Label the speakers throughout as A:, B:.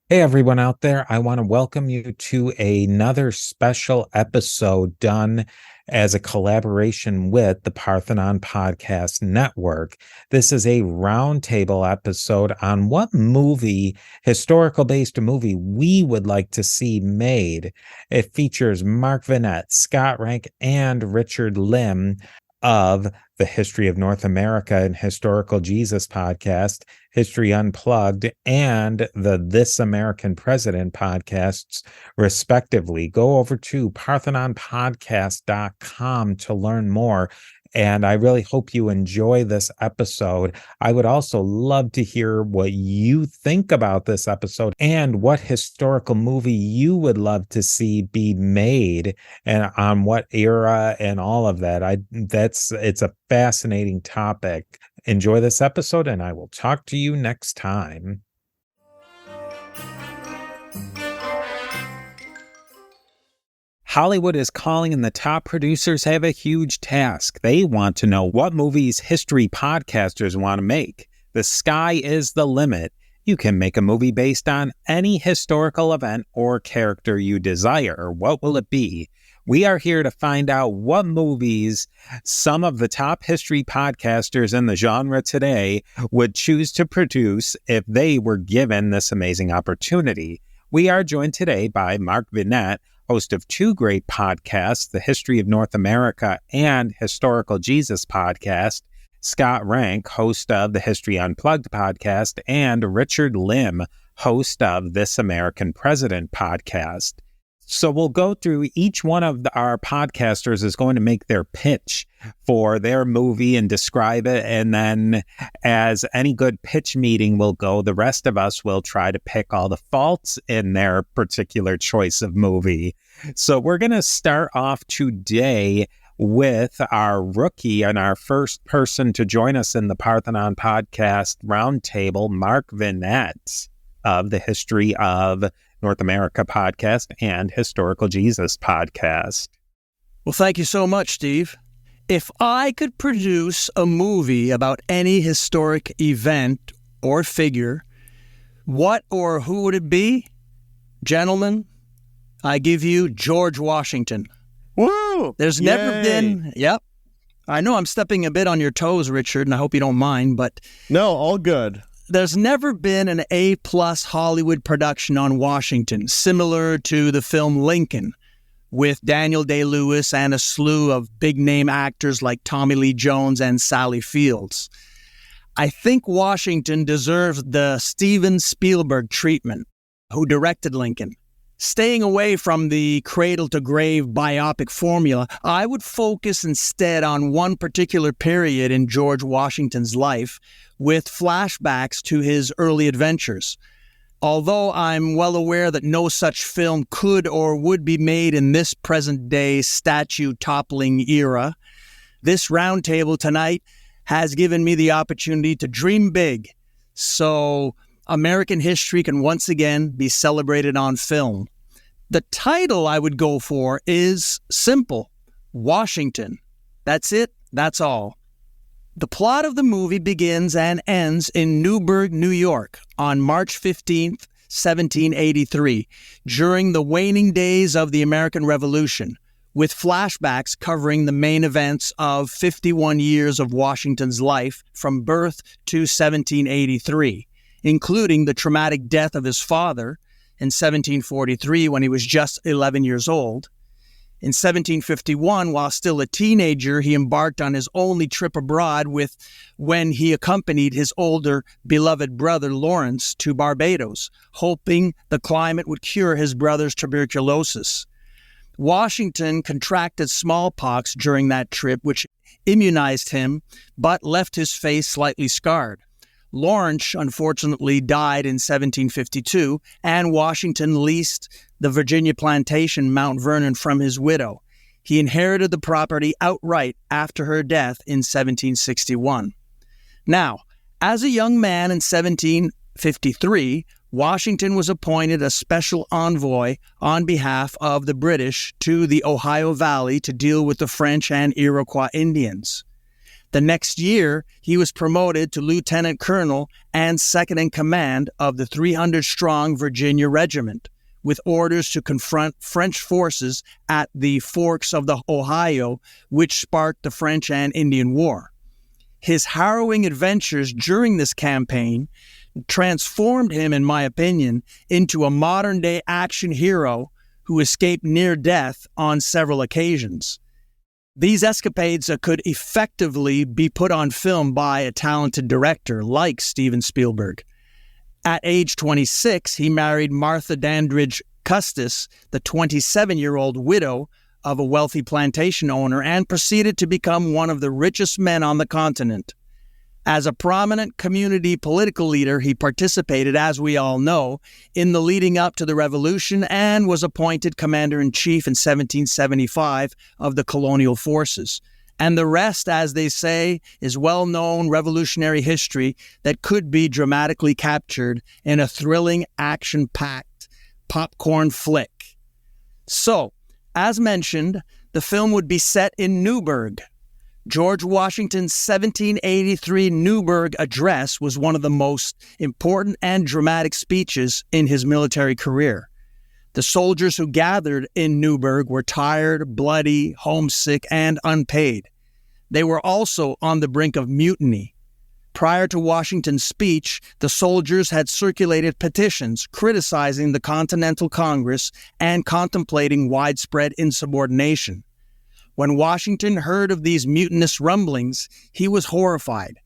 A: Hey, everyone out there. I want to welcome you to another special episode done as a collaboration with the Parthenon Podcast Network. This is a roundtable episode on what historical based movie, we would like to see made. It features Mark Vinet, Scott Rank, and Richard Lim of the History of North America and Historical Jesus podcast, History Unplugged, and the This American President podcasts, respectively. Go over to parthenonpodcast.com to learn more. And I really hope you enjoy this episode. I would also love to hear what you think about this episode and what historical movie you would love to see be made and on what era and all of that. It's a fascinating topic. Enjoy this episode, and I will talk to you next time. Hollywood is calling, and the top producers have a huge task. They want to know what movies history podcasters want to make. The sky is the limit. You can make a movie based on any historical event or character you desire. What will it be? We are here to find out what movies some of the top history podcasters in the genre today would choose to produce if they were given this amazing opportunity. We are joined today by Mark Vinet, host of two great podcasts, the History of North America and Historical Jesus podcast, Scott Rank, host of the History Unplugged podcast, and Richard Lim, host of This American President podcast. So we'll go through each one of our podcasters is going to make their pitch for their movie and describe it. And then as any good pitch meeting will go, the rest of us will try to pick all the faults in their particular choice of movie. So we're going to start off today with our rookie and our first person to join us in the Parthenon Podcast Roundtable, Mark Vinet of the History of North America podcast and Historical Jesus podcast.
B: Well, thank you so much, Steve. If I could produce a movie about any historic event or figure, what or who would it be? Gentlemen, I give you George Washington.
C: Woo!
B: There's never been... Yep. I know I'm stepping a bit on your toes, Richard, and I hope you don't mind, but...
C: No, all good.
B: There's never been an A-plus Hollywood production on Washington, similar to the film Lincoln, with Daniel Day-Lewis and a slew of big-name actors like Tommy Lee Jones and Sally Fields. I think Washington deserves the Steven Spielberg treatment, who directed Lincoln. Staying away from the cradle-to-grave biopic formula, I would focus instead on one particular period in George Washington's life, with flashbacks to his early adventures. Although I'm well aware that no such film could or would be made in this present-day statue-toppling era, this roundtable tonight has given me the opportunity to dream big, so American history can once again be celebrated on film. The title I would go for is simple: Washington. That's it, that's all. The plot of the movie begins and ends in Newburgh, New York, on March 15th, 1783, during the waning days of the American Revolution, with flashbacks covering the main events of 51 years of Washington's life from birth to 1783, including the traumatic death of his father in 1743 when he was just 11 years old. In 1751, while still a teenager, he embarked on his only trip abroad when he accompanied his older, beloved brother Lawrence to Barbados, hoping the climate would cure his brother's tuberculosis. Washington contracted smallpox during that trip, which immunized him, but left his face slightly scarred. Lawrence, unfortunately, died in 1752, and Washington leased the Virginia plantation Mount Vernon from his widow. He inherited the property outright after her death in 1761. Now, as a young man in 1753, Washington was appointed a special envoy on behalf of the British to the Ohio Valley to deal with the French and Iroquois Indians. The next year, he was promoted to lieutenant colonel and second in command of the 300-strong Virginia Regiment, with orders to confront French forces at the forks of the Ohio, which sparked the French and Indian War. His harrowing adventures during this campaign transformed him, in my opinion, into a modern-day action hero who escaped near death on several occasions. These escapades could effectively be put on film by a talented director like Steven Spielberg. At age 26, he married Martha Dandridge Custis, the 27-year-old widow of a wealthy plantation owner, and proceeded to become one of the richest men on the continent. As a prominent community political leader, he participated, as we all know, in the leading up to the Revolution and was appointed Commander-in-Chief in 1775 of the colonial forces. And the rest, as they say, is well-known revolutionary history that could be dramatically captured in a thrilling, action-packed popcorn flick. So, as mentioned, the film would be set in Newburgh. George Washington's 1783 Newburgh Address was one of the most important and dramatic speeches in his military career. The soldiers who gathered in Newburgh were tired, bloody, homesick, and unpaid. They were also on the brink of mutiny. Prior to Washington's speech, the soldiers had circulated petitions criticizing the Continental Congress and contemplating widespread insubordination. When Washington heard of these mutinous rumblings, he was horrified.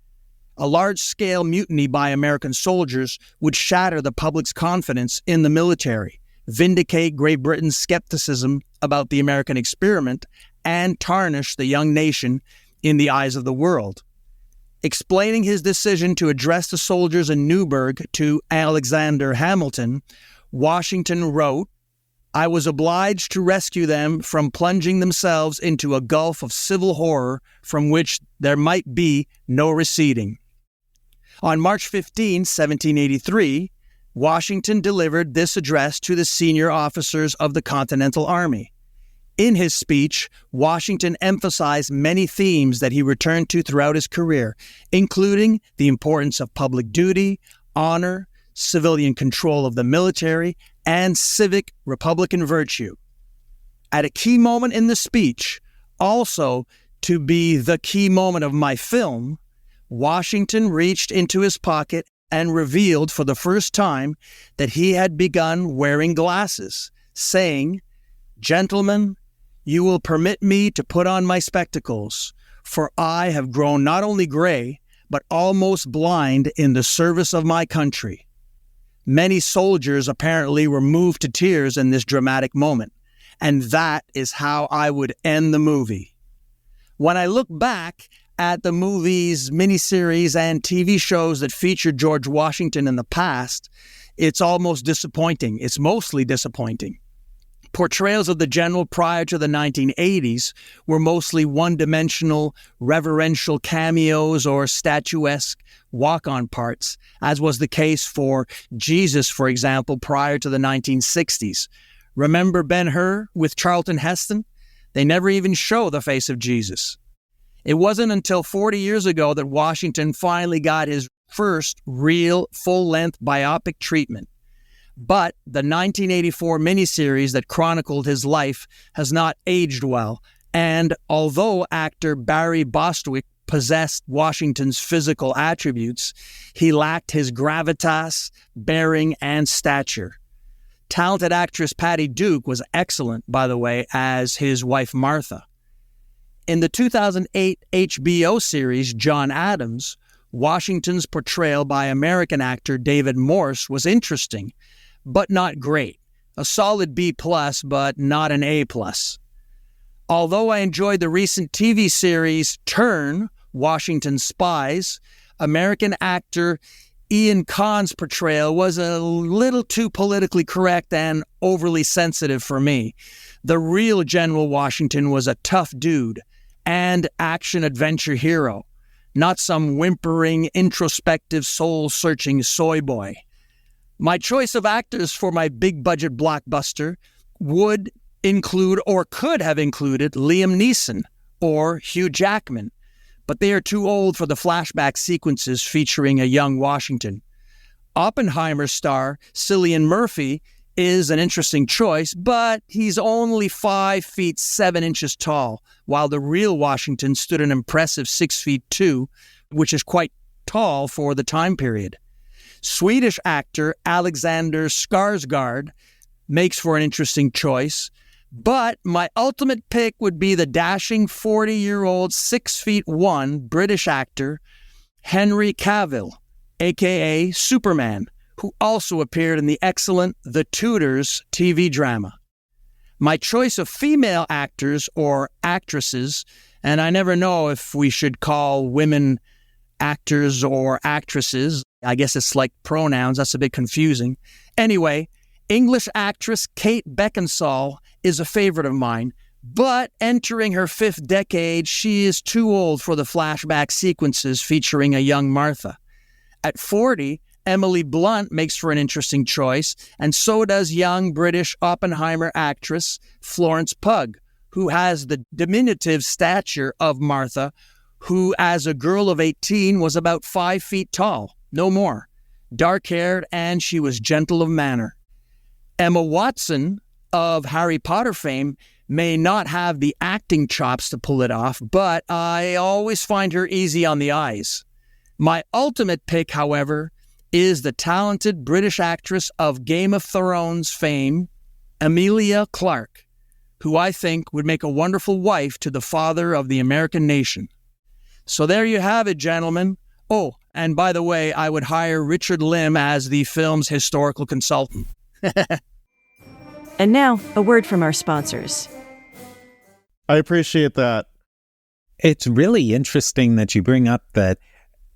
B: A large-scale mutiny by American soldiers would shatter the public's confidence in the military, vindicate Great Britain's skepticism about the American experiment, and tarnish the young nation in the eyes of the world. Explaining his decision to address the soldiers in Newburgh to Alexander Hamilton, Washington wrote, "I was obliged to rescue them from plunging themselves into a gulf of civil horror from which there might be no receding." On March 15, 1783, Washington delivered this address to the senior officers of the Continental Army. In his speech, Washington emphasized many themes that he returned to throughout his career, including the importance of public duty, honor, civilian control of the military, and civic Republican virtue. At a key moment in the speech, also to be the key moment of my film, Washington reached into his pocket and revealed for the first time that he had begun wearing glasses, saying, "Gentlemen, you will permit me to put on my spectacles, for I have grown not only gray, but almost blind in the service of my country." Many soldiers apparently were moved to tears in this dramatic moment, and that is how I would end the movie. When I look back at the movies, miniseries, and TV shows that featured George Washington in the past, it's almost disappointing. It's mostly disappointing. Portrayals of the general prior to the 1980s were mostly one-dimensional, reverential cameos or statuesque walk-on parts, as was the case for Jesus, for example, prior to the 1960s. Remember Ben-Hur with Charlton Heston? They never even show the face of Jesus. It wasn't until 40 years ago that Washington finally got his first real full-length biopic treatment. But the 1984 miniseries that chronicled his life has not aged well, and although actor Barry Bostwick possessed Washington's physical attributes, he lacked his gravitas, bearing, and stature. Talented actress Patty Duke was excellent, by the way, as his wife Martha. In the 2008 HBO series John Adams, Washington's portrayal by American actor David Morse was interesting, but not great. A solid B+, but not an A+. Although I enjoyed the recent TV series Turn, Washington Spies, American actor Ian Kahn's portrayal was a little too politically correct and overly sensitive for me. The real General Washington was a tough dude and action-adventure hero, not some whimpering, introspective, soul-searching soy boy. My choice of actors for my big-budget blockbuster would include or could have included Liam Neeson or Hugh Jackman. but they are too old for the flashback sequences featuring a young Washington. Oppenheimer star Cillian Murphy is an interesting choice, but he's only 5 feet 7 inches tall, while the real Washington stood an impressive 6 feet 2, which is quite tall for the time period. Swedish actor Alexander Skarsgård makes for an interesting choice, but my ultimate pick would be the dashing 40-year-old 6 feet 1 British actor Henry Cavill, a.k.a. Superman, who also appeared in the excellent The Tudors TV drama. My choice of female actors or actresses, and I never know if we should call women actors or actresses. I guess it's like pronouns. That's a bit confusing. Anyway, English actress Kate Beckinsale is a favorite of mine, but entering her 5th decade, she is too old for the flashback sequences featuring a young Martha. At 40, Emily Blunt makes for an interesting choice, and so does young British Oppenheimer actress Florence Pugh, who has the diminutive stature of Martha, who as a girl of 18 was about 5 feet tall, no more, dark-haired, and she was gentle of manner. Emma Watson of Harry Potter fame may not have the acting chops to pull it off, but I always find her easy on the eyes. My ultimate pick, however, is the talented British actress of Game of Thrones fame, Emilia Clarke, who I think would make a wonderful wife to the father of the American nation. So there you have it, gentlemen. Oh, and by the way, I would hire Richard Lim as the film's historical consultant.
D: And now, a word from our sponsors.
C: I appreciate that.
A: It's really interesting that you bring up that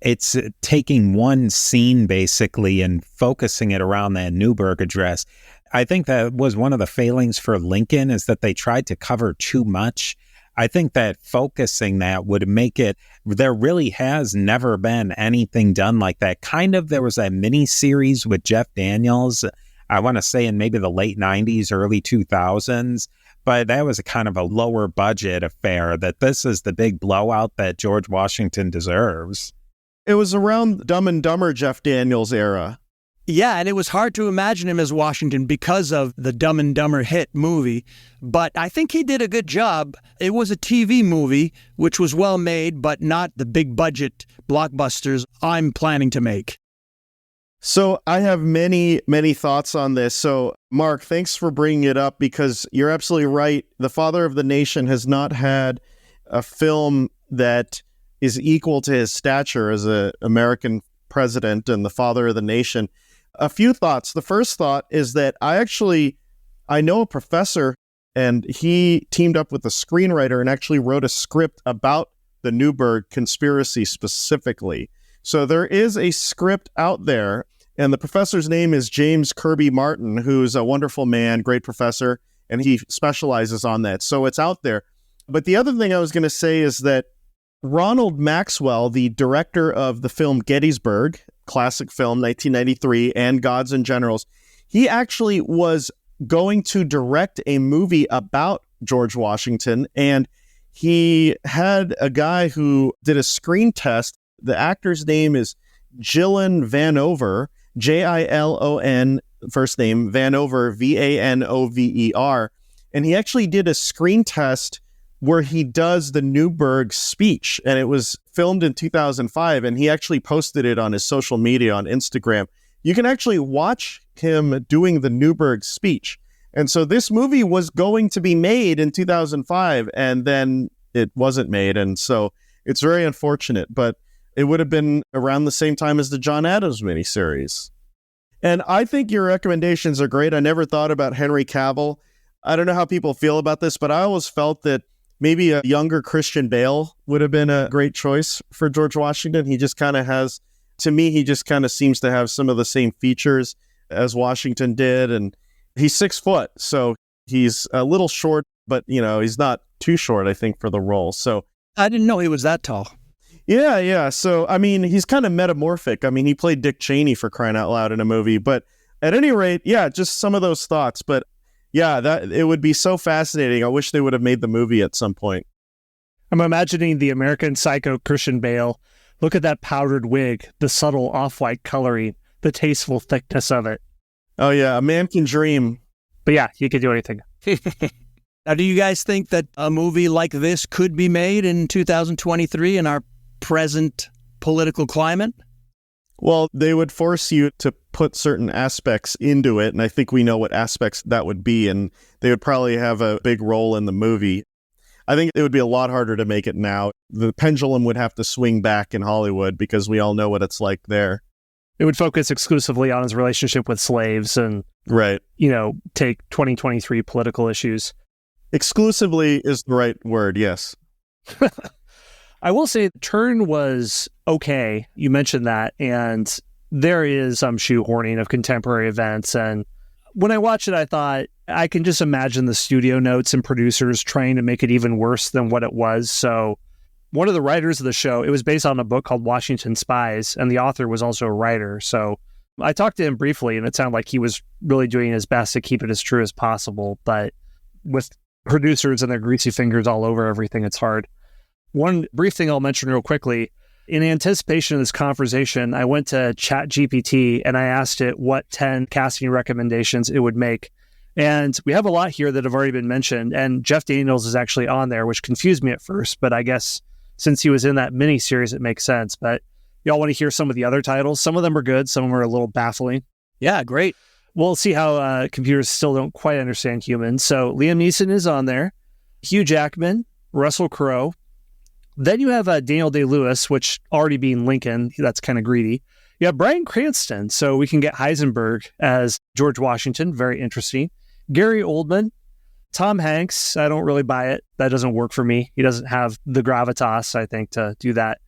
A: it's taking one scene basically and focusing it around that Newburgh address. I think that was one of the failings for Lincoln, is that they tried to cover too much. I think that focusing that would make it, there really has never been anything done like that. Kind of, there was a mini series with Jeff Daniels, I want to say in maybe the late 90s, early 2000s, but that was a kind of a lower budget affair, that this is the big blowout that George Washington deserves.
C: It was around Dumb and Dumber Jeff Daniels era.
B: Yeah, and it was hard to imagine him as Washington because of the Dumb and Dumber hit movie, but I think he did a good job. It was a TV movie, which was well made, but not the big budget blockbusters I'm planning to make.
C: So I have many, many thoughts on this. So Mark, thanks for bringing it up, because you're absolutely right. The Father of the Nation has not had a film that is equal to his stature as an American president and the father of the nation. A few thoughts. The first thought is that I know a professor, and he teamed up with a screenwriter and actually wrote a script about the Newburgh conspiracy specifically. So there is a script out there, and the professor's name is James Kirby Martin, who's a wonderful man, great professor, and he specializes on that. So it's out there. But the other thing I was going to say is that Ronald Maxwell, the director of the film Gettysburg, classic film, 1993, and Gods and Generals, he actually was going to direct a movie about George Washington, and he had a guy who did a screen test. The actor's name is Gillen Vanover, Jilon, first name, Vanover, Vanover, and he actually did a screen test where he does the Newburgh speech, and it was filmed in 2005, and he actually posted it on his social media on Instagram. You can actually watch him doing the Newburgh speech. And so this movie was going to be made in 2005, and then it wasn't made, and so it's very unfortunate, but it would have been around the same time as the John Adams miniseries. And I think your recommendations are great. I never thought about Henry Cavill. I don't know how people feel about this, but I always felt that maybe a younger Christian Bale would have been a great choice for George Washington. He just kind of has, to me, he just kind of seems to have some of the same features as Washington did. And he's 6 foot, so he's a little short, but, he's not too short, I think, for the role. So
B: I didn't know he was that tall.
C: Yeah. So, he's kind of metamorphic. He played Dick Cheney, for crying out loud, in a movie. But at any rate, yeah, just some of those thoughts. But yeah, that it would be so fascinating. I wish they would have made the movie at some point.
E: I'm imagining the American Psycho Christian Bale. Look at that powdered wig, the subtle off-white coloring, the tasteful thickness of it.
C: Oh, yeah, a man can dream.
E: But yeah, he could do anything.
B: Now, do you guys think that a movie like this could be made in 2023 in our present political climate?
C: Well, they would force you to put certain aspects into it, and I think we know what aspects that would be, and they would probably have a big role in the movie. I think it would be a lot harder to make it now. The pendulum would have to swing back in Hollywood because we all know what it's like there.
E: It would focus exclusively on his relationship with slaves and,
C: right,
E: take 2023 political issues.
C: Exclusively is the right word, yes.
E: I will say Turn was okay. You mentioned that, and there is some shoehorning of contemporary events. And when I watched it, I thought, I can just imagine the studio notes and producers trying to make it even worse than what it was. So one of the writers of the show, it was based on a book called Washington Spies, and the author was also a writer. So I talked to him briefly, and it sounded like he was really doing his best to keep it as true as possible. But with producers and their greasy fingers all over everything, it's hard. One brief thing I'll mention real quickly. In anticipation of this conversation, I went to ChatGPT and I asked it what 10 casting recommendations it would make. And we have a lot here that have already been mentioned. And Jeff Daniels is actually on there, which confused me at first. But I guess since he was in that miniseries, it makes sense. But y'all want to hear some of the other titles? Some of them are good. Some of them are a little baffling.
B: Yeah, great.
E: We'll see how computers still don't quite understand humans. So Liam Neeson is on there. Hugh Jackman, Russell Crowe. Then you have Daniel Day-Lewis, which already being Lincoln, that's kind of greedy. You have Bryan Cranston, so we can get Heisenberg as George Washington. Very interesting. Gary Oldman, Tom Hanks. I don't really buy it. That doesn't work for me. He doesn't have the gravitas, I think, to do that.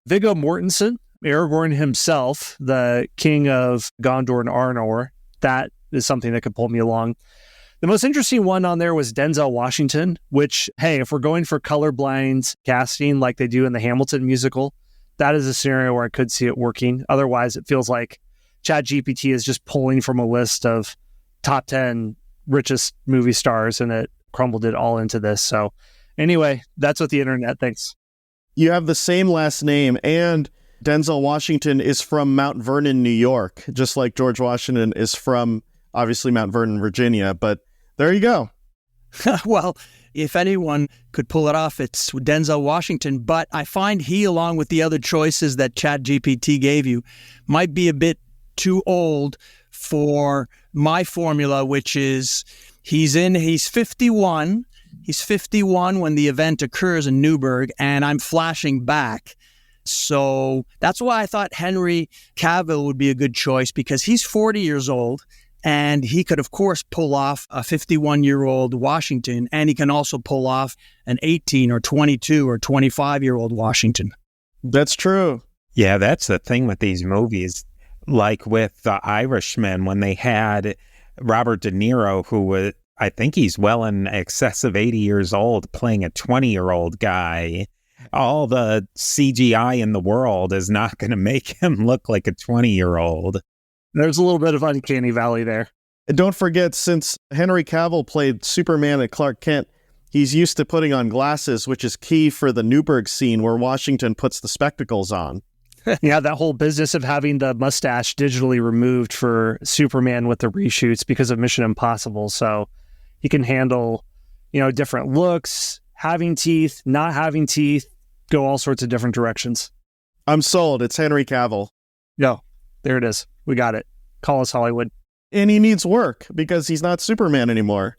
E: Viggo Mortensen, Aragorn himself, the king of Gondor and Arnor. That is something that could pull me along. The most interesting one on there was Denzel Washington, which, hey, if we're going for colorblind casting like they do in the Hamilton musical, that is a scenario where I could see it working. Otherwise, it feels like ChatGPT is just pulling from a list of top 10 richest movie stars, and it crumbled it all into this. So anyway, that's what the internet thinks.
C: You have the same last name, and Denzel Washington is from Mount Vernon, New York, just like George Washington is from, obviously, Mount Vernon, Virginia. But there you go.
B: Well, if anyone could pull it off, it's Denzel Washington. But I find he, along with the other choices that ChatGPT gave you, might be a bit too old for my formula, which is he's 51. He's 51 when the event occurs in Newburgh, and I'm flashing back. So that's why I thought Henry Cavill would be a good choice, because he's 40 years old. And he could, of course, pull off a 51-year-old Washington, and he can also pull off an 18 or 22 or 25-year-old Washington.
C: That's true.
A: Yeah, that's the thing with these movies. Like with The Irishman, when they had Robert De Niro, who was, I think he's well in excess of 80 years old, playing a 20-year-old guy. All the CGI in the world is not going to make him look like a 20-year-old.
E: There's a little bit of uncanny valley there.
C: And don't forget, since Henry Cavill played Superman and Clark Kent, he's used to putting on glasses, which is key for the Newburgh scene where Washington puts the spectacles on.
E: Yeah, that whole business of having the mustache digitally removed for Superman with the reshoots because of Mission Impossible. So he can handle, different looks, having teeth, not having teeth, go all sorts of different directions.
C: I'm sold. It's Henry Cavill.
E: No, there it is. We got it. Call us Hollywood.
C: And he needs work because he's not Superman anymore.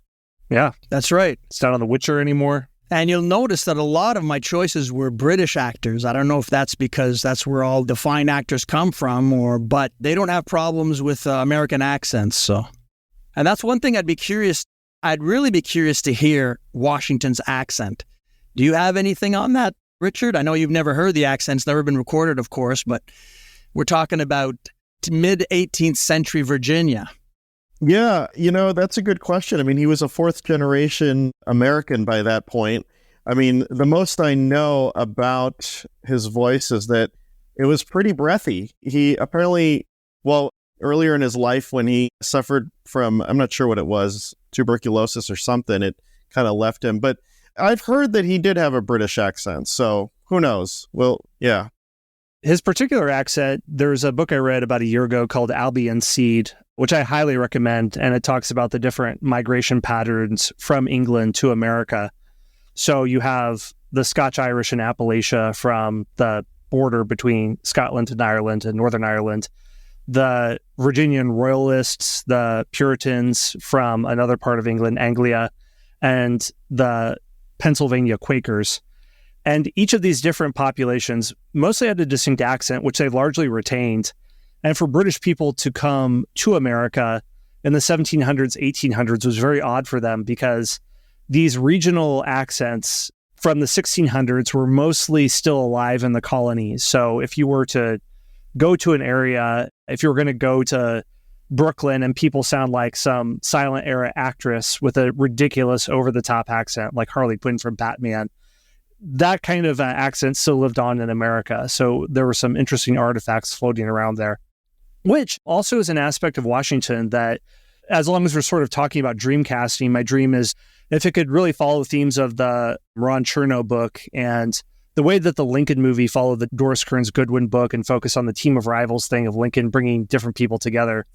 E: Yeah,
B: that's right.
E: It's not on The Witcher anymore.
B: And you'll notice that a lot of my choices were British actors. I don't know if that's because that's where all the fine actors come from, but they don't have problems with American accents. So, and that's one thing I'd really be curious to hear Washington's accent. Do you have anything on that, Richard? I know you've never heard the accent. It's never been recorded, of course, but we're talking about mid-18th century Virginia.
C: Yeah, that's a good question. I mean, he was a fourth generation American by that point. I mean, the most I know about his voice is that it was pretty breathy. He apparently, earlier in his life when he suffered from, I'm not sure what it was, tuberculosis or something, it kind of left him. But I've heard that he did have a British accent, so who knows? Well, yeah.
E: His particular accent, there's a book I read about a year ago called Albion Seed, which I highly recommend, and it talks about the different migration patterns from England to America. So you have the Scotch-Irish in Appalachia from the border between Scotland and Ireland and Northern Ireland, the Virginian Royalists, the Puritans from another part of England, Anglia, and the Pennsylvania Quakers. And each of these different populations mostly had a distinct accent, which they largely retained. And for British people to come to America in the 1700s, 1800s was very odd for them because these regional accents from the 1600s were mostly still alive in the colonies. So if you were to go to an area, if you were going to go to Brooklyn and people sound like some silent era actress with a ridiculous over-the-top accent like Harley Quinn from Batman, that kind of accent still lived on in America. So there were some interesting artifacts floating around there, which also is an aspect of Washington that, as long as we're sort of talking about dream casting, my dream is if it could really follow themes of the Ron Chernow book and the way that the Lincoln movie followed the Doris Kearns Goodwin book and focus on the team of rivals thing of Lincoln bringing different people together.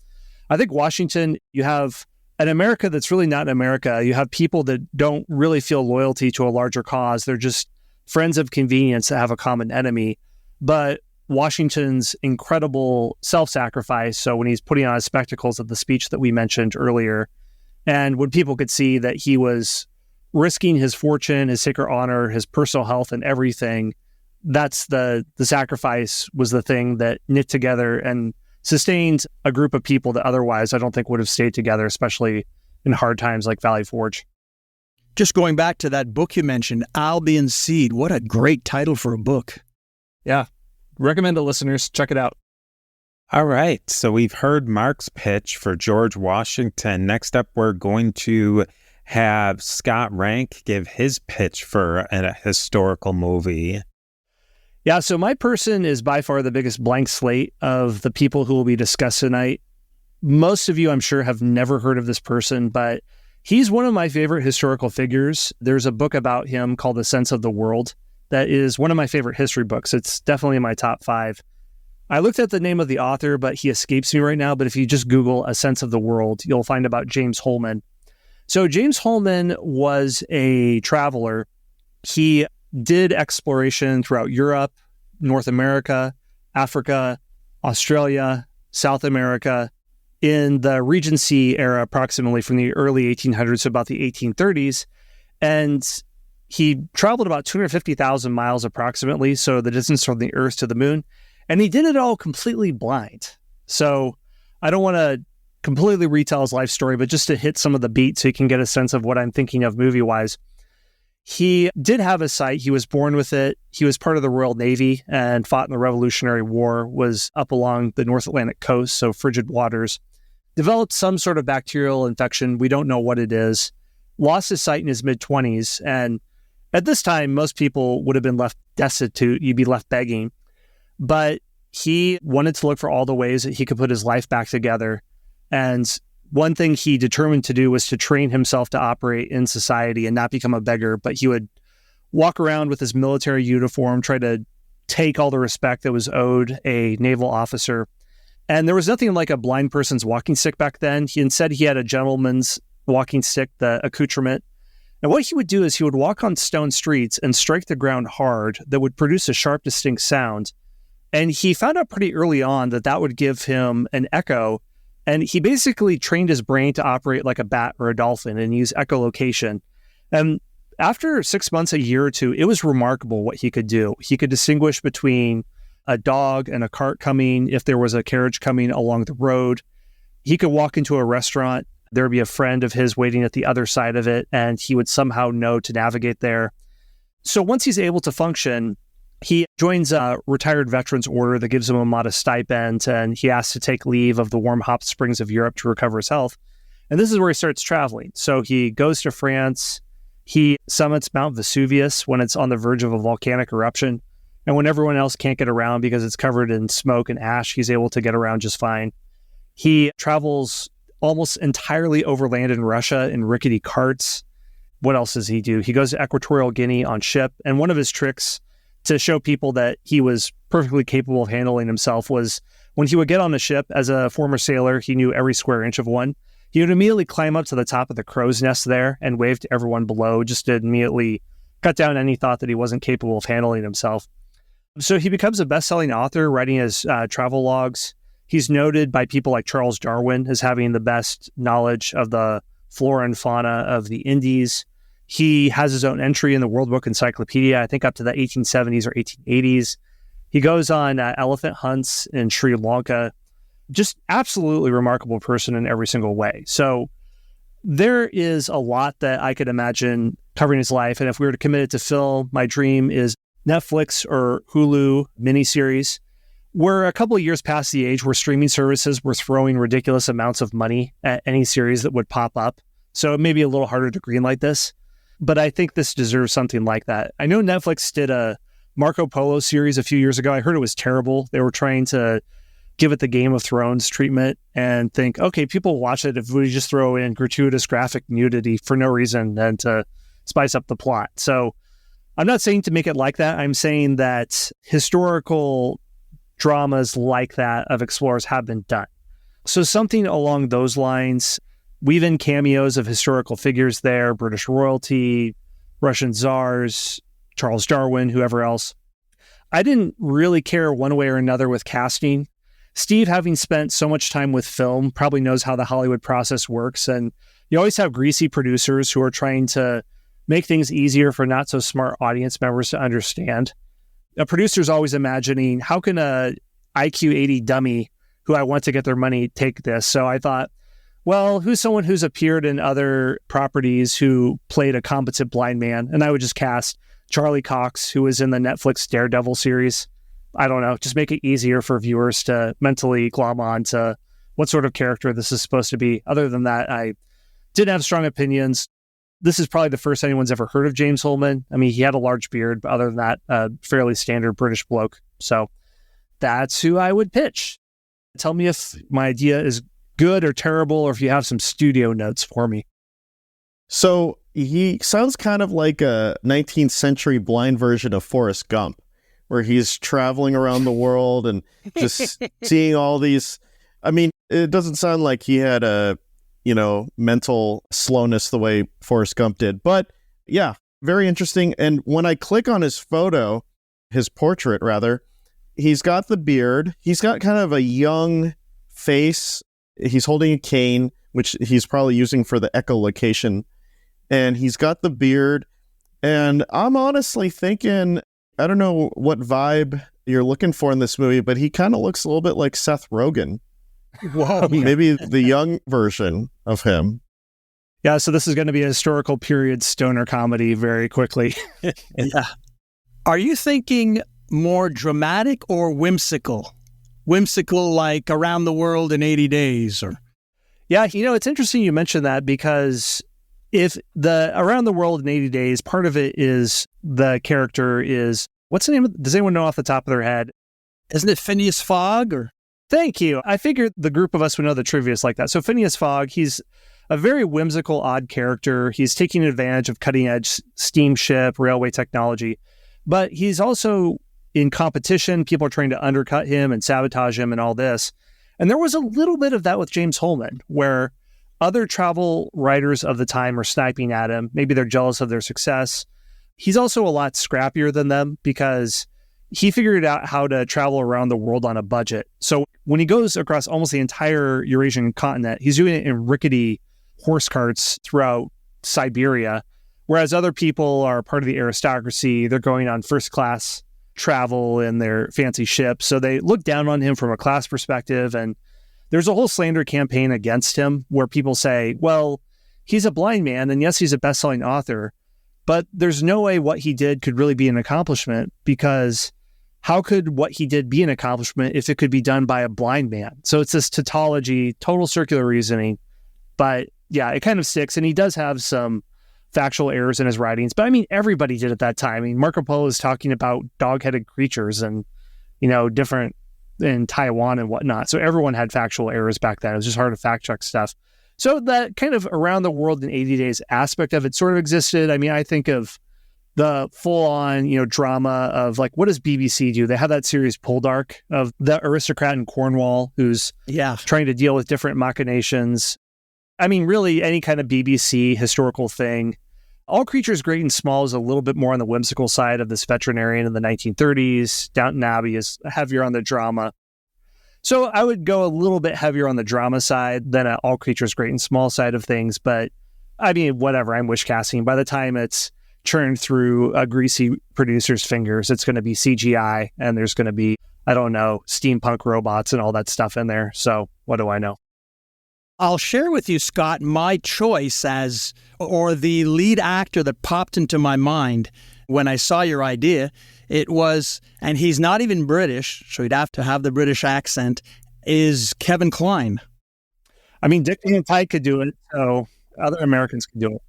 E: I think Washington, you have an America that's really not America. You have people that don't really feel loyalty to a larger cause. They're just friends of convenience that have a common enemy. But Washington's incredible self-sacrifice, so when he's putting on his spectacles at the speech that we mentioned earlier, and when people could see that he was risking his fortune, his sacred honor, his personal health, and everything, that's the sacrifice was the thing that knit together and sustained a group of people that otherwise I don't think would have stayed together, especially in hard times like Valley Forge.
B: Just going back to that book you mentioned, Albion Seed, what a great title for a book.
E: Yeah. Recommend to listeners. Check it out.
A: All right. So we've heard Mark's pitch for George Washington. Next up, we're going to have Scott Rank give his pitch for a historical movie.
E: Yeah. So my person is by far the biggest blank slate of the people who will be discussed tonight. Most of you, I'm sure, have never heard of this person, but he's one of my favorite historical figures. There's a book about him called The Sense of the World that is one of my favorite history books. It's definitely in my top 5. I looked at the name of the author, but he escapes me right now. But if you just Google A Sense of the World, you'll find about James Holman. So James Holman was a traveler. He did exploration throughout Europe, North America, Africa, Australia, South America, in the Regency era, approximately from the early 1800s to about the 1830s. And he traveled about 250,000 miles approximately, so the distance from the Earth to the moon. And he did it all completely blind. So I don't want to completely retell his life story, but just to hit some of the beats so you can get a sense of what I'm thinking of movie-wise. He did have a sight. He was born with it. He was part of the Royal Navy and fought in the Revolutionary War, was up along the North Atlantic coast, so frigid waters. Developed some sort of bacterial infection. We don't know what it is. Lost his sight in his mid-20s. And at this time, most people would have been left destitute. You'd be left begging. But he wanted to look for all the ways that he could put his life back together. And one thing he determined to do was to train himself to operate in society and not become a beggar. But he would walk around with his military uniform, try to take all the respect that was owed a naval officer. And there was nothing like a blind person's walking stick back then. Instead, he had a gentleman's walking stick, the accoutrement. And what he would do is he would walk on stone streets and strike the ground hard that would produce a sharp, distinct sound. And he found out pretty early on that that would give him an echo. And he basically trained his brain to operate like a bat or a dolphin and use echolocation. And after 6 months, a year or two, it was remarkable what he could do. He could distinguish between a dog and a cart coming, if there was a carriage coming along the road. He could walk into a restaurant. There would be a friend of his waiting at the other side of it, and he would somehow know to navigate there. So once he's able to function, he joins a retired veterans order that gives him a modest stipend, and he has to take leave of the warm hot springs of Europe to recover his health. And this is where he starts traveling. So he goes to France. He summits Mount Vesuvius when it's on the verge of a volcanic eruption. And when everyone else can't get around because it's covered in smoke and ash, he's able to get around just fine. He travels almost entirely overland in Russia in rickety carts. what else does he do? He goes to Equatorial Guinea on ship, and one of his tricks to show people that he was perfectly capable of handling himself was when he would get on a ship, as a former sailor, he knew every square inch of one. He would immediately climb up to the top of the crow's nest there and wave to everyone below, just to immediately cut down any thought that he wasn't capable of handling himself. So he becomes a best-selling author, writing his travel logs. He's noted by people like Charles Darwin as having the best knowledge of the flora and fauna of the Indies. He has his own entry in the World Book Encyclopedia, I think up to the 1870s or 1880s. He goes on elephant hunts in Sri Lanka. Just absolutely remarkable person in every single way. So there is a lot that I could imagine covering his life. And if we were to commit it to film, my dream is Netflix or Hulu miniseries. We're a couple of years past the age where streaming services were throwing ridiculous amounts of money at any series that would pop up. So it may be a little harder to greenlight this, but I think this deserves something like that. I know Netflix did a Marco Polo series a few years ago. I heard it was terrible. They were trying to give it the Game of Thrones treatment and think, okay, people watch it if we just throw in gratuitous graphic nudity for no reason and to spice up the plot. So I'm not saying to make it like that. I'm saying that historical dramas like that of explorers have been done. So something along those lines, weave in cameos of historical figures there, British royalty, Russian czars, Charles Darwin, whoever else. I didn't really care one way or another with casting. Steve, having spent so much time with film, probably knows how the Hollywood process works. And you always have greasy producers who are trying to make things easier for not so smart audience members to understand. A producer's always imagining, how can a IQ 80 dummy who I want to get their money take this? So I thought, well, who's someone who's appeared in other properties who played a competent blind man? And I would just cast Charlie Cox, who was in the Netflix Daredevil series. I don't know, just make it easier for viewers to mentally glom on to what sort of character this is supposed to be. Other than that, I didn't have strong opinions. This is probably the first anyone's ever heard of James Holman. I mean, he had a large beard, but other than that, fairly standard British bloke. So that's who I would pitch. Tell me if my idea is good or terrible, or if you have some studio notes for me.
C: So he sounds kind of like a 19th century blind version of Forrest Gump, where he's traveling around the world and just seeing all these. I mean, it doesn't sound like he had a, mental slowness the way Forrest Gump did. But yeah, very interesting. And when I click on his photo, his portrait rather, he's got the beard. He's got kind of a young face. He's holding a cane, which he's probably using for the echolocation. And he's got the beard. And I'm honestly thinking, I don't know what vibe you're looking for in this movie, but he kind of looks a little bit like Seth Rogen.
B: Whoa.
C: Maybe the young version of him.
E: Yeah, so this is going to be a historical period stoner comedy very quickly.
B: Yeah. Are you thinking more dramatic or whimsical? Whimsical like Around the World in 80 Days? Or
E: Yeah, it's interesting you mentioned that, because if the Around the World in 80 Days, part of it is the character is, what's the name of, does anyone know off the top of their head?
B: Isn't it Phineas Fogg? Or
E: Thank you. I figured the group of us would know the trivia is like that. So Phineas Fogg, he's a very whimsical, odd character. He's taking advantage of cutting-edge steamship, railway technology. But he's also in competition. People are trying to undercut him and sabotage him and all this. And there was a little bit of that with James Holman, where other travel writers of the time are sniping at him. Maybe they're jealous of their success. He's also a lot scrappier than them, because he figured out how to travel around the world on a budget. So when he goes across almost the entire Eurasian continent, he's doing it in rickety horse carts throughout Siberia, whereas other people are part of the aristocracy. They're going on first class travel in their fancy ships. So they look down on him from a class perspective. And there's a whole slander campaign against him where people say, well, he's a blind man, and yes, he's a best-selling author, but there's no way what he did could really be an accomplishment, because how could what he did be an accomplishment if it could be done by a blind man? So it's this tautology, total circular reasoning. But yeah, it kind of sticks. And he does have some factual errors in his writings. But I mean, everybody did at that time. I mean, Marco Polo is talking about dog-headed creatures and, different in Taiwan and whatnot. So everyone had factual errors back then. It was just hard to fact check stuff. So that kind of around the world in 80 days aspect of it sort of existed. I mean, I think of the full-on, drama of like, what does BBC do? They have that series Poldark of the aristocrat in Cornwall who's trying to deal with different machinations. I mean, really any kind of BBC historical thing. All Creatures Great and Small is a little bit more on the whimsical side of this veterinarian in the 1930s. Downton Abbey is heavier on the drama. So I would go a little bit heavier on the drama side than at All Creatures Great and Small side of things. But I mean, whatever, I'm wish casting. By the time it's churned through a greasy producer's fingers, it's going to be CGI and there's going to be, I don't know, steampunk robots and all that stuff in there. So what do I know?
B: I'll share with you, Scott, my choice or the lead actor that popped into my mind when I saw your idea. It was, and he's not even British, so he'd have to have the British accent, is Kevin Kline.
E: I mean, Dick Van Dyke could do it, so other Americans can do it.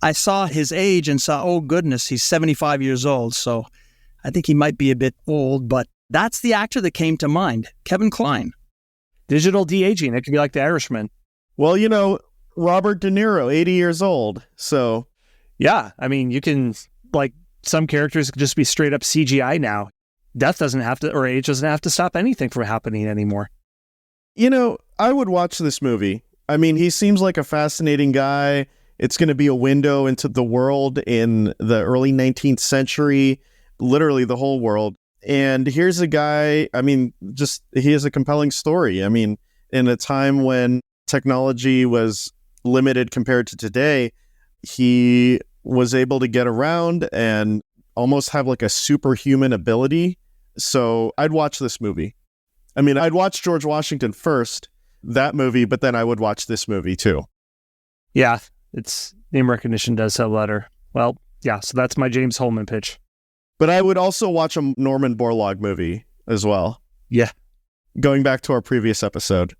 B: I saw his age and saw, oh goodness, he's 75 years old, so I think he might be a bit old, but that's the actor that came to mind, Kevin Kline.
E: Digital de-aging. It could be like The Irishman.
C: Well, Robert De Niro, 80 years old. So,
E: yeah, I mean, you can, like, some characters could just be straight up CGI now. Death doesn't have to, or age doesn't have to stop anything from happening anymore.
C: I would watch this movie. I mean, he seems like a fascinating guy. It's going to be a window into the world in the early 19th century, literally the whole world. And here's a guy, I mean, he has a compelling story. I mean, in a time when technology was limited compared to today, he was able to get around and almost have like a superhuman ability. So I'd watch this movie. I mean, I'd watch George Washington first, that movie, but then I would watch this movie too.
E: Yeah, it's name recognition does sell better. Well, yeah, so that's my James Holman pitch.
C: But I would also watch a Norman Borlaug movie as well.
E: Yeah.
C: Going back to our previous episode.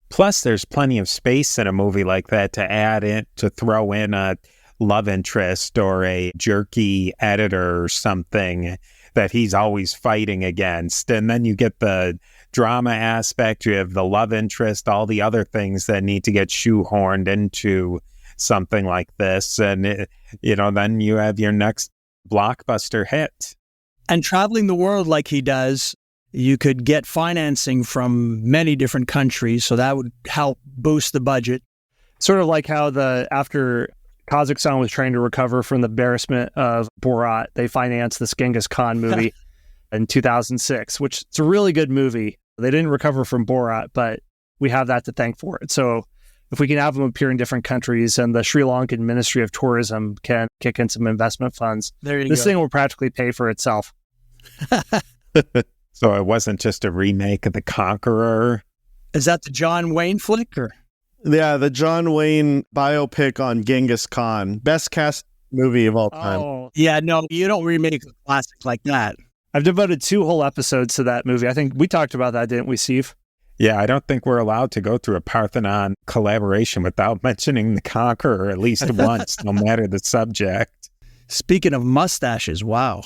A: Plus, there's plenty of space in a movie like that to add in, to throw in a love interest or a jerky editor or something that he's always fighting against. And then you get the drama aspect, you have the love interest, all the other things that need to get shoehorned into something like this. And, then you have your next blockbuster hit.
B: And traveling the world like he does, you could get financing from many different countries, so that would help boost the budget.
E: Sort of like how after Kazakhstan was trying to recover from the embarrassment of Borat, they financed this Genghis Khan movie in 2006, which is a really good movie. They didn't recover from Borat, but we have that to thank for it. So if we can have them appear in different countries and the Sri Lankan Ministry of Tourism can kick in some investment funds, this thing will practically pay for itself.
A: So it wasn't just a remake of The Conqueror.
B: Is that the John Wayne flick? Or?
C: Yeah, the John Wayne biopic on Genghis Khan. Best cast movie of all time.
B: Oh. Yeah, no, you don't remake a classic like that.
E: I've devoted 2 whole episodes to that movie. I think we talked about that, didn't we, Steve?
A: Yeah, I don't think we're allowed to go through a Parthenon collaboration without mentioning The Conqueror at least once, no matter the subject.
B: Speaking of mustaches, wow.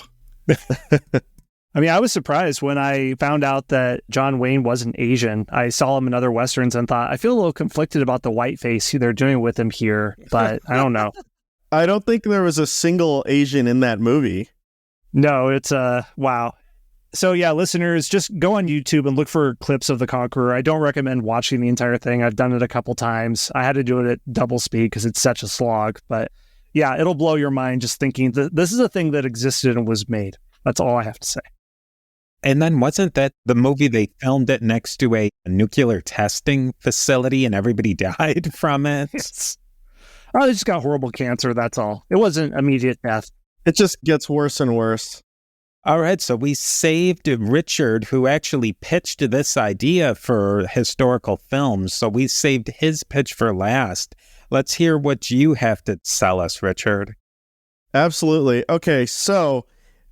E: I mean, I was surprised when I found out that John Wayne wasn't Asian. I saw him in other Westerns and thought, I feel a little conflicted about the whiteface they're doing with him here, but I don't know.
C: I don't think there was a single Asian in that movie.
E: No, it's wow. So yeah, listeners, just go on YouTube and look for clips of The Conqueror. I don't recommend watching the entire thing. I've done it a couple times. I had to do it at double speed because it's such a slog. But yeah, it'll blow your mind just thinking that this is a thing that existed and was made. That's all I have to say.
A: And then wasn't that the movie they filmed it next to a nuclear testing facility and everybody died from it?
E: Oh, they just got horrible cancer, that's all. It wasn't immediate death.
C: It just gets worse and worse.
A: All right, so we saved Richard, who actually pitched this idea for historical films. So we saved his pitch for last. Let's hear what you have to sell us, Richard.
C: Absolutely. Okay, so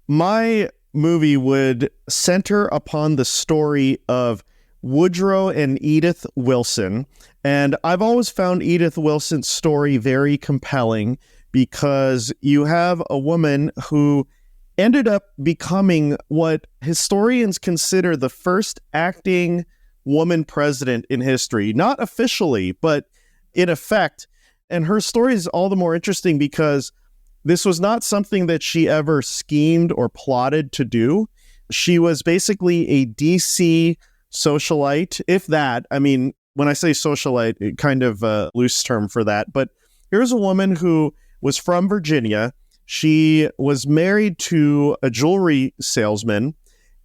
C: my movie would center upon the story of Woodrow and Edith Wilson. And I've always found Edith Wilson's story very compelling because you have a woman who ended up becoming what historians consider the first acting woman president in history. Not officially, but in effect. And her story is all the more interesting because this was not something that she ever schemed or plotted to do. She was basically a DC socialite, if that. I mean, when I say socialite, kind of a loose term for that. But here's a woman who was from Virginia. She was married to a jewelry salesman,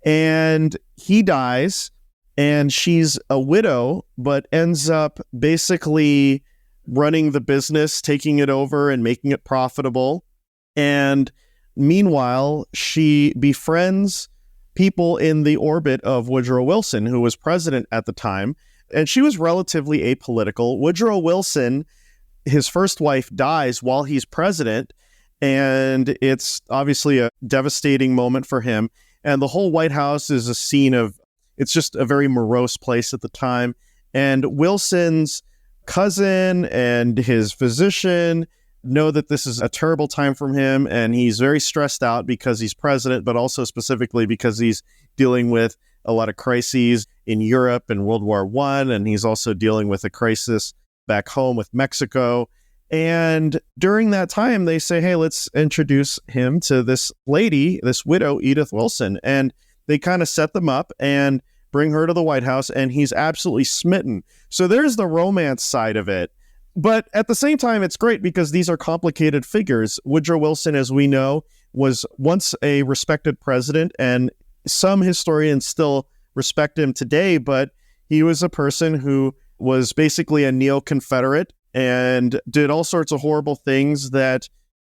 C: and he dies, and she's a widow, but ends up basically running the business, taking it over and making it profitable. And meanwhile, she befriends people in the orbit of Woodrow Wilson, who was president at the time. And she was relatively apolitical. Woodrow Wilson, his first wife, dies while he's president. And it's obviously a devastating moment for him. And the whole White House is a scene of, it's just a very morose place at the time. And Wilson's cousin and his physician know that this is a terrible time for him, and he's very stressed out because he's president, but also specifically because he's dealing with a lot of crises in Europe and World War I, and he's also dealing with a crisis back home with Mexico. And during that time, they say, hey, let's introduce him to this lady, this widow, Edith Wilson. And they kind of set them up and bring her to the White House, and he's absolutely smitten. So there's the romance side of it. But at the same time, it's great because these are complicated figures. Woodrow Wilson, as we know, was once a respected president, and some historians still respect him today, but he was a person who was basically a neo-Confederate and did all sorts of horrible things that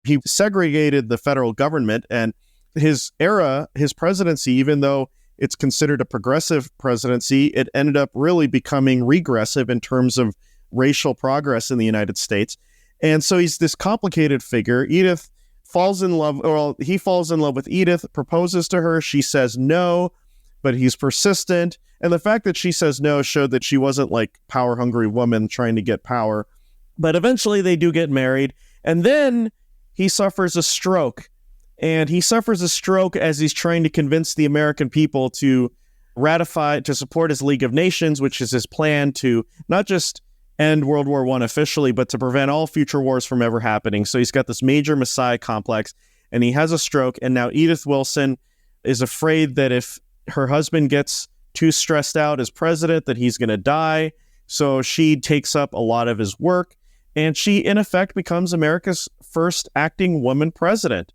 C: he segregated the federal government. And his era, his presidency, even though it's considered a progressive presidency, it ended up really becoming regressive in terms of racial progress in the United States. And so he's this complicated figure. Edith falls in love, or he falls in love with Edith, proposes to her. She says no, but he's persistent. And the fact that she says no showed that she wasn't like power-hungry woman trying to get power. But eventually they do get married. And then he suffers a stroke. And he suffers a stroke as he's trying to convince the American people to ratify, to support his League of Nations, which is his plan to not just end World War I officially, but to prevent all future wars from ever happening. So he's got this major messiah complex, and he has a stroke. And now Edith Wilson is afraid that if her husband gets too stressed out as president, that he's going to die. So she takes up a lot of his work, and she, in effect, becomes America's first acting woman president.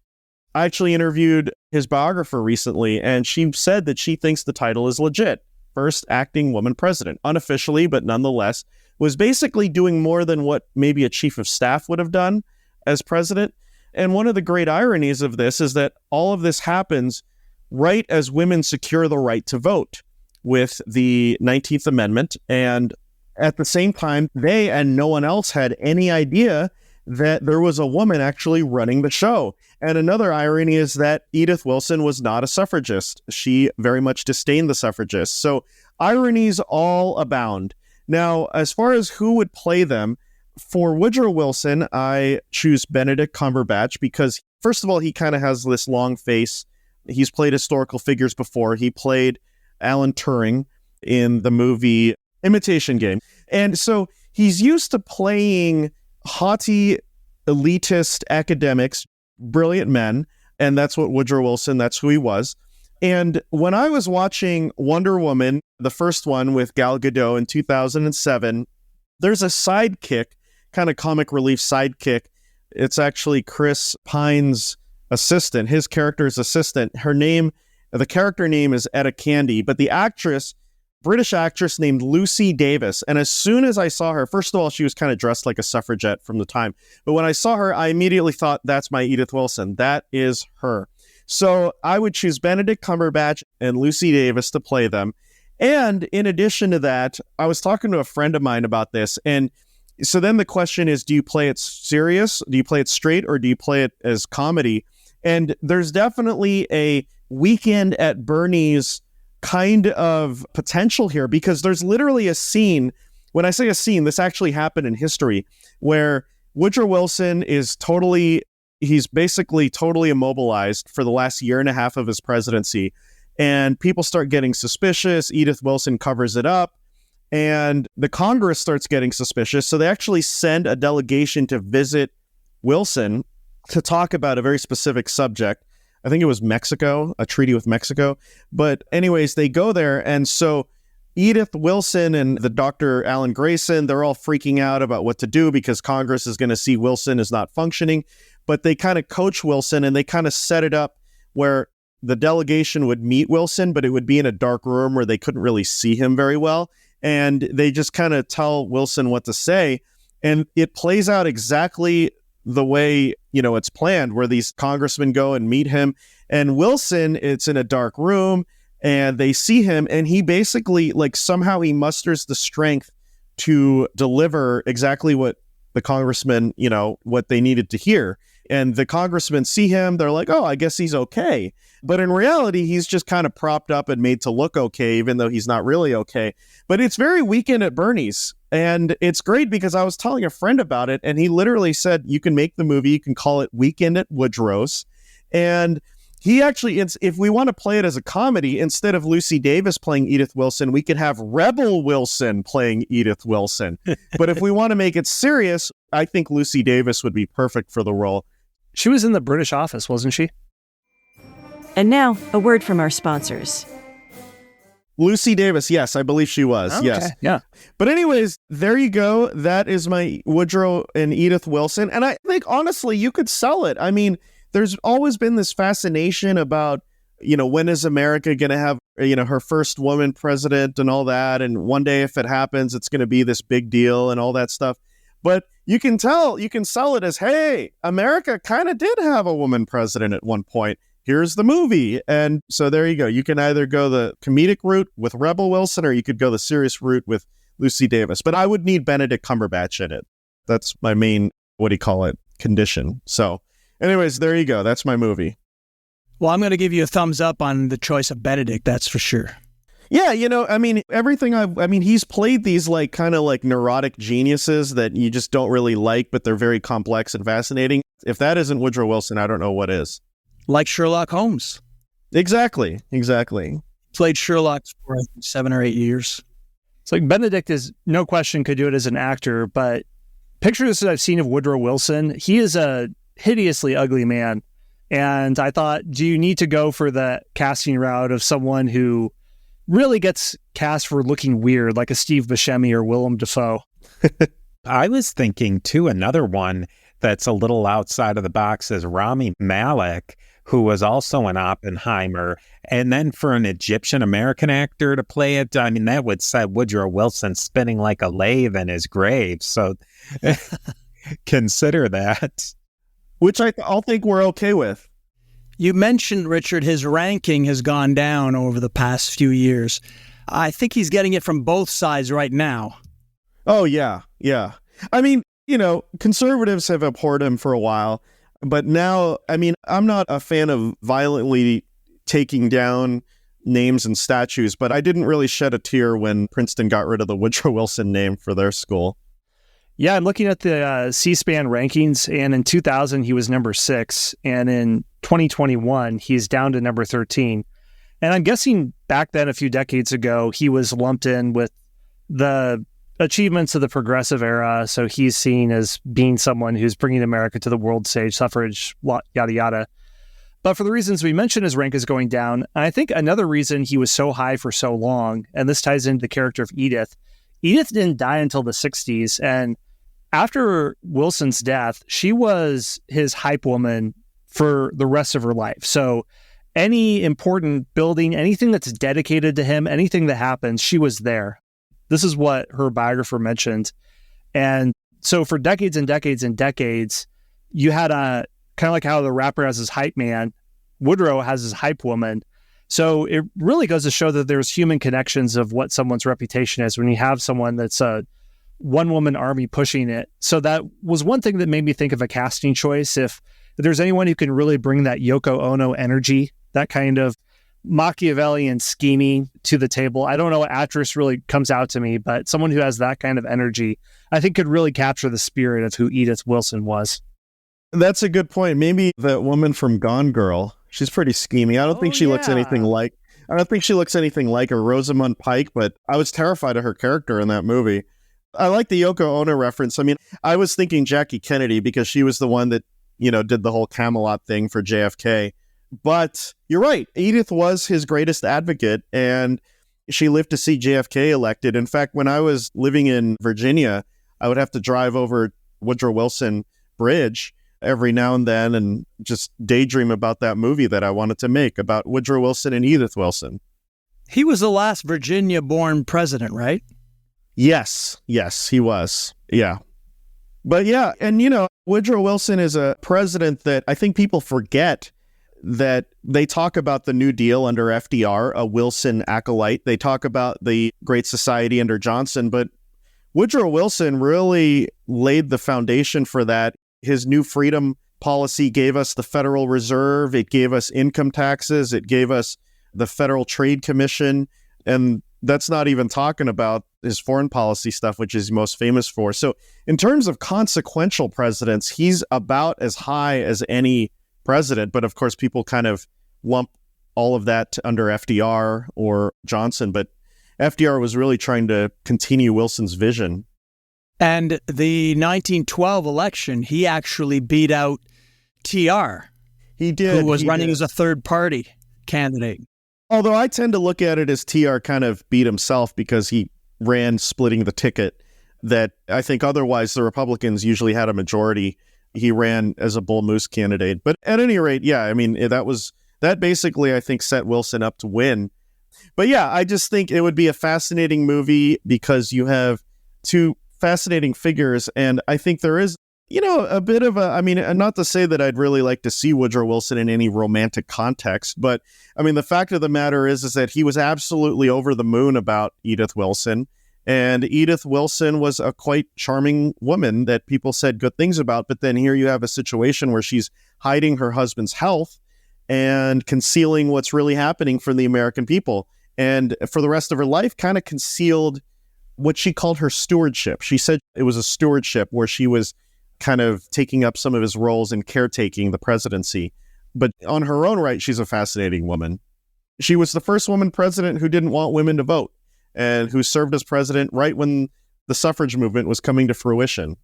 C: I actually interviewed his biographer recently, and she said that she thinks the title is legit. First acting woman president, unofficially, but nonetheless, was basically doing more than what maybe a chief of staff would have done as president. And one of the great ironies of this is that all of this happens right as women secure the right to vote with the 19th Amendment. And at the same time, they and no one else had any idea that there was a woman actually running the show. And another irony is that Edith Wilson was not a suffragist. She very much disdained the suffragists. So ironies all abound. Now, as far as who would play them, for Woodrow Wilson, I choose Benedict Cumberbatch because, first of all, he kind of has this long face. He's played historical figures before. He played Alan Turing in the movie Imitation Game. And so he's used to playing haughty, elitist academics, brilliant men, and that's what Woodrow Wilson, that's who he was. And when I was watching Wonder Woman, the first one with Gal Gadot in 2007, there's a sidekick, kind of comic relief sidekick. It's actually Chris Pine's assistant, his character's assistant. The character name is Etta Candy, but the actress, British actress named Lucy Davis. And as soon as I saw her, first of all, she was kind of dressed like a suffragette from the time. But when I saw her, I immediately thought, that's my Edith Wilson. That is her. So I would choose Benedict Cumberbatch and Lucy Davis to play them. And in addition to that, I was talking to a friend of mine about this. And so then the question is, do you play it serious? Do you play it straight? Or do you play it as comedy? And there's definitely a Weekend at Bernie's kind of potential here, because there's literally a scene. When I say a scene, this actually happened in history, where Woodrow Wilson is he's basically totally immobilized for the last year and a half of his presidency. And people start getting suspicious. Edith Wilson covers it up. And the Congress starts getting suspicious. So they actually send a delegation to visit Wilson to talk about a very specific subject. I think it was Mexico, a treaty with Mexico. But anyways, they go there. And so Edith Wilson and the Dr. Alan Grayson, they're all freaking out about what to do because Congress is going to see Wilson is not functioning. But they kind of coach Wilson and they kind of set it up where the delegation would meet Wilson, but it would be in a dark room where they couldn't really see him very well. And they just kind of tell Wilson what to say. And it plays out exactly the way, it's planned, where these congressmen go and meet him. And Wilson, it's in a dark room and they see him and he basically somehow he musters the strength to deliver exactly what the congressmen, what they needed to hear. And the congressmen see him, they're like, oh, I guess he's okay. But in reality, he's just kind of propped up and made to look okay, even though he's not really okay. But it's very Weekend at Bernie's. And it's great because I was telling a friend about it, and he literally said, you can make the movie, you can call it Weekend at Woodrow's. And he actually, if we want to play it as a comedy, instead of Lucy Davis playing Edith Wilson, we could have Rebel Wilson playing Edith Wilson. But if we want to make it serious, I think Lucy Davis would be perfect for the role.
E: She was in the British office, wasn't she?
D: And now, a word from our sponsors.
C: Lucy Davis, yes, I believe she was,
E: okay.
C: Yes.
E: Yeah.
C: But anyways, there you go. That is my Woodrow and Edith Wilson. And I think, honestly, you could sell it. I mean, there's always been this fascination about, when is America going to have, her first woman president and all that. And one day, if it happens, it's going to be this big deal and all that stuff. But you can sell it as, hey, America kind of did have a woman president at one point. Here's the movie. And so there you go. You can either go the comedic route with Rebel Wilson or you could go the serious route with Lucy Davis. But I would need Benedict Cumberbatch in it. That's my main, condition. So anyways, there you go. That's my movie.
B: Well, I'm going to give you a thumbs up on the choice of Benedict, that's for sure.
C: Yeah, everything he's played these kind of neurotic geniuses that you just don't really like, but they're very complex and fascinating. If that isn't Woodrow Wilson, I don't know what is.
B: Like Sherlock Holmes.
C: Exactly.
B: Played Sherlock for 7 or 8 years.
E: It's Benedict is, no question, could do it as an actor, but pictures that I've seen of Woodrow Wilson, he is a hideously ugly man. And I thought, do you need to go for the casting route of someone who really gets cast for looking weird, like a Steve Buscemi or Willem Dafoe?
A: I was thinking, too, another one that's a little outside of the box is Rami Malek, who was also an Oppenheimer. And then for an Egyptian-American actor to play it, that would set Woodrow Wilson spinning like a lathe in his grave. So consider that.
C: Which I'll think we're okay with.
B: You mentioned, Richard, his ranking has gone down over the past few years. I think he's getting it from both sides right now.
C: Oh, yeah. Conservatives have abhorred him for a while, but now, I'm not a fan of violently taking down names and statues, but I didn't really shed a tear when Princeton got rid of the Woodrow Wilson name for their school.
E: Yeah, I'm looking at the C-SPAN rankings, and in 2000, he was number 6, and in 2021, he's down to number 13. And I'm guessing back then, a few decades ago, he was lumped in with the achievements of the progressive era, so he's seen as being someone who's bringing America to the world stage, suffrage, yada, yada. But for the reasons we mentioned, his rank is going down. And I think another reason he was so high for so long, and this ties into the character of Edith didn't die until the 60s, and after Wilson's death, she was his hype woman for the rest of her life. So any important building, anything that's dedicated to him, anything that happens, she was there. This is what her biographer mentioned. And so for decades and decades and decades, you had a kind of like how the rapper has his hype man, Woodrow has his hype woman. So it really goes to show that there's human connections of what someone's reputation is when you have someone that's a one-woman army pushing it. So that was one thing that made me think of a casting choice. If there's anyone who can really bring that Yoko Ono energy, that kind of Machiavellian scheming to the table. I don't know what actress really comes out to me, but someone who has that kind of energy, I think could really capture the spirit of who Edith Wilson was.
C: That's a good point. Maybe that woman from Gone Girl. She's pretty schemy. I don't think she looks anything like I don't think she looks anything like a Rosamund Pike, but I was terrified of her character in that movie. I like the Yoko Ono reference. I mean, I was thinking Jackie Kennedy because she was the one that, did the whole Camelot thing for JFK. But you're right. Edith was his greatest advocate, and she lived to see JFK elected. In fact, when I was living in Virginia, I would have to drive over Woodrow Wilson Bridge every now and then and just daydream about that movie that I wanted to make about Woodrow Wilson and Edith Wilson.
B: He was the last Virginia-born president, right?
C: Yes, he was. Yeah. But yeah, and Woodrow Wilson is a president that I think people forget that they talk about the New Deal under FDR, a Wilson acolyte. They talk about the Great Society under Johnson, but Woodrow Wilson really laid the foundation for that. His New Freedom policy gave us the Federal Reserve. It gave us income taxes. It gave us the Federal Trade Commission. And that's not even talking about his foreign policy stuff, which is most famous for. So in terms of consequential presidents, he's about as high as any president. But of course, people kind of lump all of that under FDR or Johnson. But FDR was really trying to continue Wilson's vision.
B: And the 1912 election, he actually beat out TR.
C: He did.
B: Who was running as a third-party candidate.
C: Although I tend to look at it as TR kind of beat himself because he ran splitting the ticket that I think otherwise the Republicans usually had a majority. He ran as a bull moose candidate. But at any rate, yeah, I mean, that basically, I think, set Wilson up to win. But yeah, I just think it would be a fascinating movie because you have two fascinating figures. And I think there is, a bit of not to say that I'd really like to see Woodrow Wilson in any romantic context, but I mean, the fact of the matter is that he was absolutely over the moon about Edith Wilson. And Edith Wilson was a quite charming woman that people said good things about. But then here you have a situation where she's hiding her husband's health and concealing what's really happening from the American people. And for the rest of her life, kind of concealed what she called her stewardship. She said it was a stewardship where she was kind of taking up some of his roles in caretaking the presidency. But on her own right, she's a fascinating woman. She was the first woman president who didn't want women to vote and who served as president right when the suffrage movement was coming to fruition.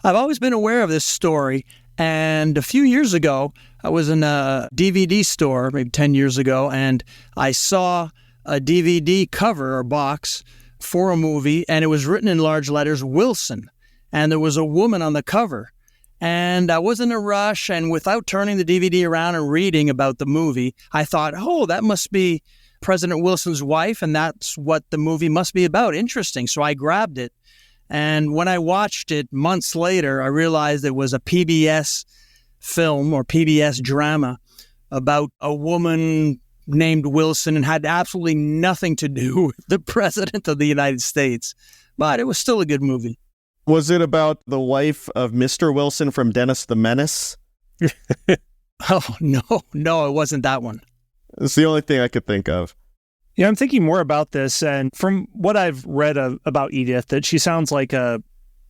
B: I've always been aware of this story. And a few years ago, I was in a DVD store, maybe 10 years ago, and I saw a DVD cover or box for a movie, and it was written in large letters, Wilson. And there was a woman on the cover. And I was in a rush, and without turning the DVD around and reading about the movie, I thought, oh, that must be President Wilson's wife, and that's what the movie must be about. Interesting. So I grabbed it. And when I watched it months later, I realized it was a PBS film or PBS drama about a woman named Wilson and had absolutely nothing to do with the President of the United States. But it was still a good movie.
C: Was it about the wife of Mr. Wilson from Dennis the Menace?
B: Oh, no, it wasn't that one.
C: It's the only thing I could think of.
E: Yeah, I'm thinking more about this, and from what I've read about Edith, that she sounds like a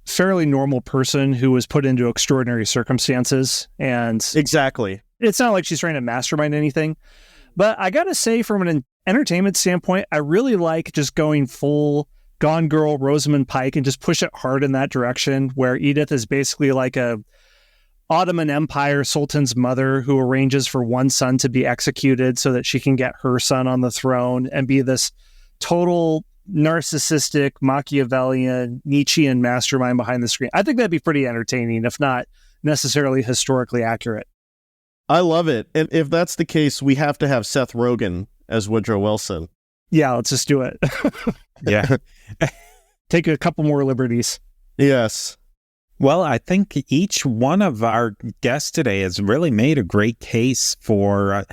E: fairly normal person who was put into extraordinary circumstances. And
C: exactly.
E: It's not like she's trying to mastermind anything. But I got to say, from an entertainment standpoint, I really like just going full Gone Girl, Rosamund Pike, and just push it hard in that direction, where Edith is basically like a Ottoman Empire sultan's mother who arranges for one son to be executed so that she can get her son on the throne and be this total narcissistic, Machiavellian, Nietzschean mastermind behind the screen. I think that'd be pretty entertaining, if not necessarily historically accurate.
C: I love it. And if that's the case, we have to have Seth Rogen as Woodrow Wilson.
E: Yeah, let's just do it.
A: Yeah.
E: Take a couple more liberties.
C: Yes.
A: Well, I think each one of our guests today has really made a great case for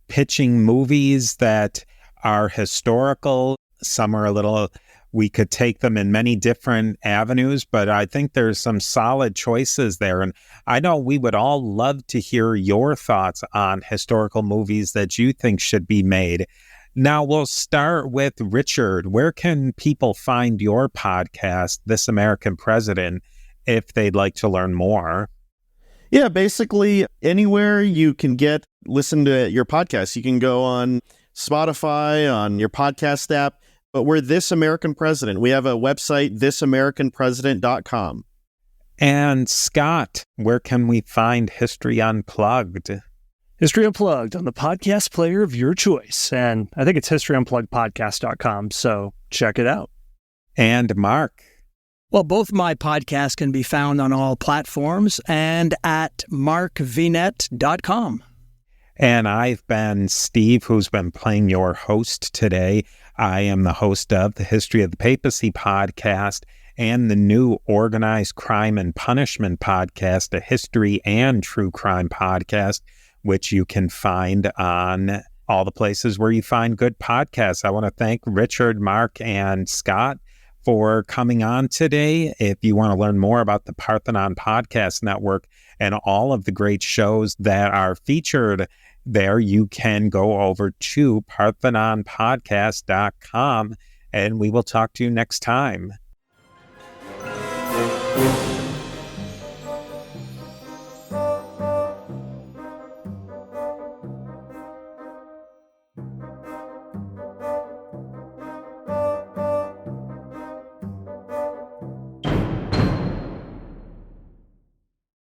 A: pitching movies that are historical. Some are we could take them in many different avenues, but I think there's some solid choices there. And I know we would all love to hear your thoughts on historical movies that you think should be made. Now, we'll start with Richard. Where can people find your podcast, This American President, if they'd like to learn more?
C: Yeah, basically anywhere you can listen to your podcast. You can go on Spotify, on your podcast app. But we're This American President. We have a website, thisamericanpresident.com.
A: And Scott, where can we find History Unplugged?
E: History Unplugged on the podcast player of your choice. And I think it's historyunpluggedpodcast.com, so check it out.
A: And Mark?
B: Well, both my podcasts can be found on all platforms and at markvinet.com.
A: And I've been Steve, who's been playing your host today. I am the host of the History of the Papacy podcast and the new Organized Crime and Punishment podcast, a history and true crime podcast, which you can find on all the places where you find good podcasts. I want to thank Richard, Mark, and Scott for coming on today. If you want to learn more about the Parthenon Podcast Network and all of the great shows that are featured there, you can go over to parthenonpodcast.com, and we will talk to you next time.